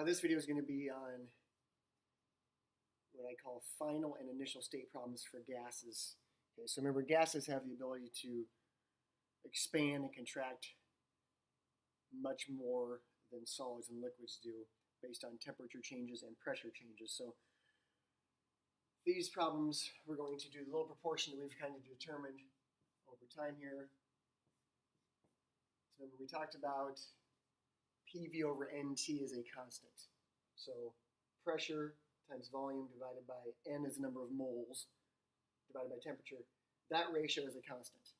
This video is going to be on what I call final and initial state problems for gases. Okay, so remember, gases have the ability to expand and contract much more than solids and liquids do based on temperature changes and pressure changes. So these problems, we're going to do the little proportion that we've kind of determined over time here. So remember, we talked about PV over NT is a constant. So pressure times volume divided by N is the number of moles divided by temperature. That ratio is a constant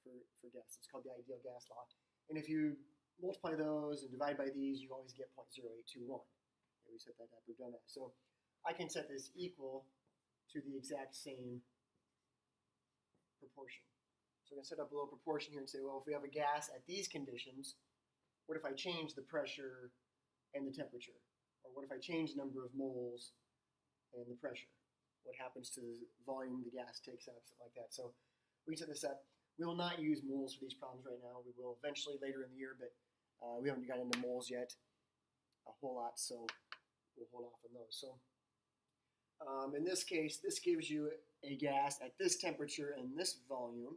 for gas. It's called the ideal gas law. And if you multiply those and divide by these, you always get 0.0821. Okay, we set that up, we've done that. So I can set this equal to the exact same proportion. So we're going to set up a little proportion here and say, well, if we have a gas at these conditions, what if I change the pressure and the temperature? Or what if I change the number of moles and the pressure? What happens to the volume the gas takes up, something like that. So we can set this up. We will not use moles for these problems right now. We will eventually later in the year, but we haven't gotten into moles yet a whole lot, so we'll hold off on those. So in this case, this gives you a gas at this temperature and this volume.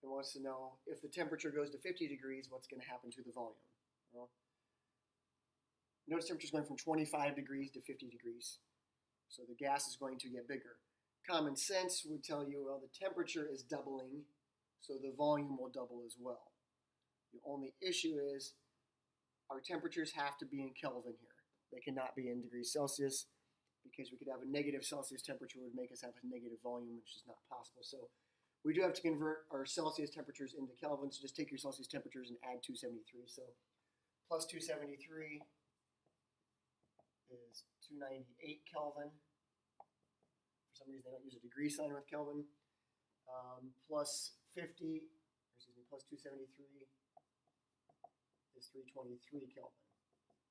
It wants to know if the temperature goes to 50 degrees, what's going to happen to the volume. Well, notice temperature is going from 25 degrees to 50 degrees. So the gas is going to get bigger. Common sense would tell you, well, the temperature is doubling, so the volume will double as well. The only issue is our temperatures have to be in Kelvin here. They cannot be in degrees Celsius, because we could have a negative Celsius temperature would make us have a negative volume, which is not possible. So we do have to convert our Celsius temperatures into Kelvin, so just take your Celsius temperatures and add 273. So plus 273 is 298 Kelvin. For some reason, they don't use a degree sign with Kelvin. Plus 273 is 323 Kelvin.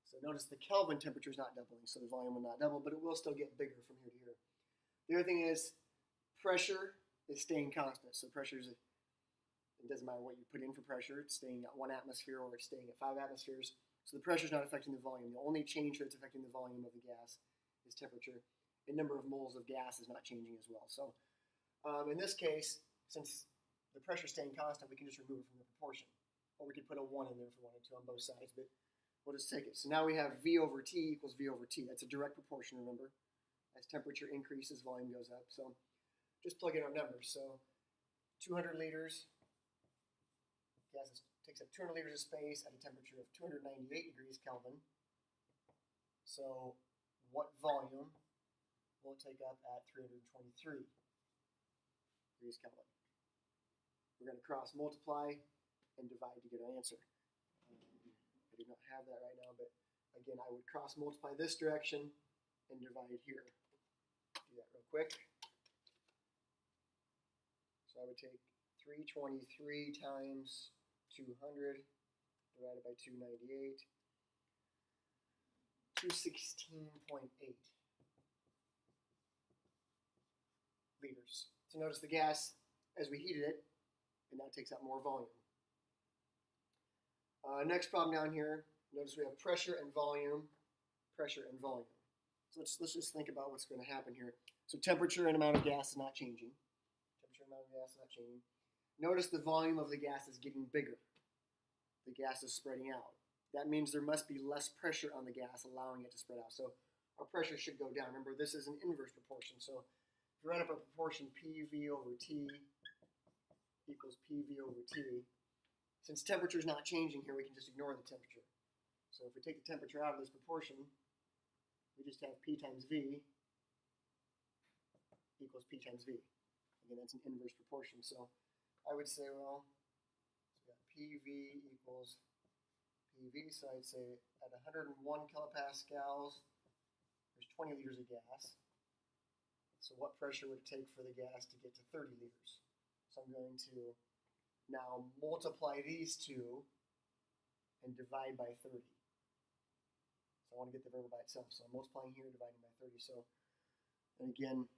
So notice the Kelvin temperature is not doubling, so the volume will not double, but it will still get bigger from here to here. The other thing is pressure is staying constant. So pressure is, it doesn't matter what you put in for pressure, it's staying at 1 atmosphere or it's staying at 5 atmospheres. So the pressure is not affecting the volume. The only change that's affecting the volume of the gas is temperature. The number of moles of gas is not changing as well. So in this case, since the pressure is staying constant, we can just remove it from the proportion. Or we could put a 1 in there if we wanted to on both sides, but we'll just take it. So now we have V over T equals V over T. That's a direct proportion, remember. As temperature increases, volume goes up. So just plug in our numbers. So 200 liters, gas takes up 200 liters of space at a temperature of 298 degrees Kelvin. So what volume will it take up at 323 degrees Kelvin? We're going to cross multiply and divide to get our answer. I do not have that right now, but again, I would cross multiply this direction and divide here. Do that real quick. So I would take 323 times 200 divided by 298, 216.8 liters. So notice the gas, as we heated it, it now takes up more volume. Next problem down here, notice we have pressure and volume, pressure and volume. So let's just think about what's going to happen here. So temperature and amount of gas is not changing. Temperature and amount of gas is not changing. Notice the volume of the gas is getting bigger. The gas is spreading out. That means there must be less pressure on the gas, allowing it to spread out. So our pressure should go down. Remember, this is an inverse proportion. So if you write up a proportion PV over T equals PV over T, since temperature is not changing here, we can just ignore the temperature. So if we take the temperature out of this proportion, we just have P times V equals P times V. Again, that's an inverse proportion. So I would say, well, so we got PV equals PV, so I'd say at 101 kilopascals, there's 20 liters of gas. So what pressure would it take for the gas to get to 30 liters? So I'm going to now multiply these two and divide by 30. So I want to get the variable by itself. So I'm multiplying here, dividing by 30. So, and again,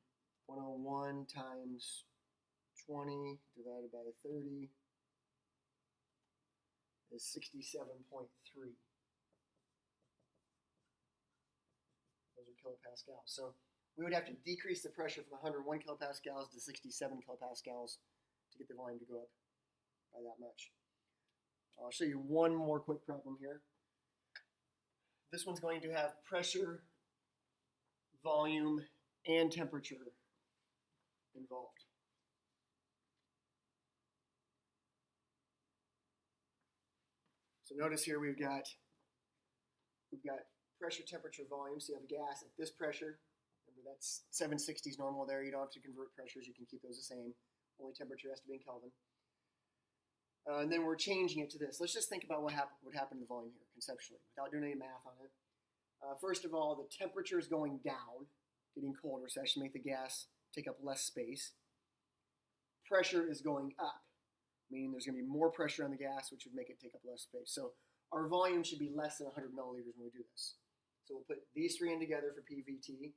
101 times 20 divided by 30 is 67.3. kilopascals. So we would have to decrease the pressure from 101 kilopascals to 67 kilopascals to get the volume to go up by that much. I'll show you one more quick problem here. This one's going to have pressure, volume, and temperature involved. So notice here we've got pressure, temperature, volume. So you have a gas at this pressure. Remember that's 760 is normal there. You don't have to convert pressures. You can keep those the same. Only temperature has to be in Kelvin. And then we're changing it to this. Let's just think about what happened to the volume here conceptually without doing any math on it. First of all, the temperature is going down, getting colder, so that should make the gas take up less space. Pressure is going up, meaning there's going to be more pressure on the gas, which would make it take up less space. So our volume should be less than 100 milliliters when we do this. So we'll put these three in together for PVT,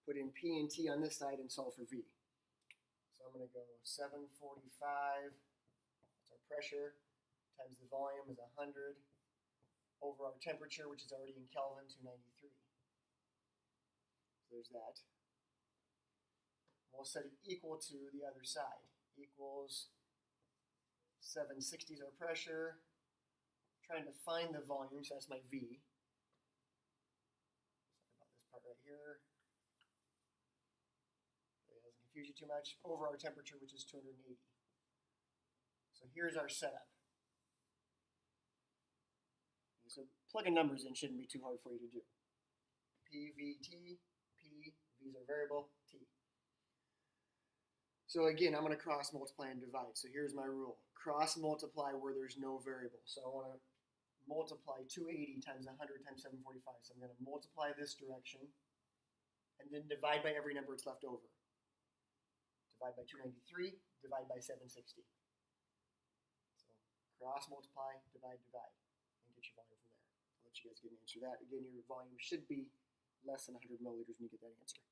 put in P and T on this side, and solve for V. So I'm going to go 745, that's our pressure, times the volume is 100, over our temperature, which is already in Kelvin, 293. So there's that. We'll set it equal to the other side. Equals 760 is our pressure. Trying to find the volume, so that's my V. Sorry about this part right here. So it doesn't confuse you too much. Over our temperature, which is 280. So here's our setup. So plugging numbers in shouldn't be too hard for you to do. P, V, T, P, V's are variable, T. So again, I'm going to cross multiply and divide. So here's my rule. Cross multiply where there's no variable. So I want to multiply 280 times 100 times 745. So I'm going to multiply this direction and then divide by every number that's left over. Divide by 293, divide by 760. So cross multiply, divide, divide. Get your volume from there. I'll let you guys get an answer to that. Again, your volume should be less than 100 milliliters when you get that answer.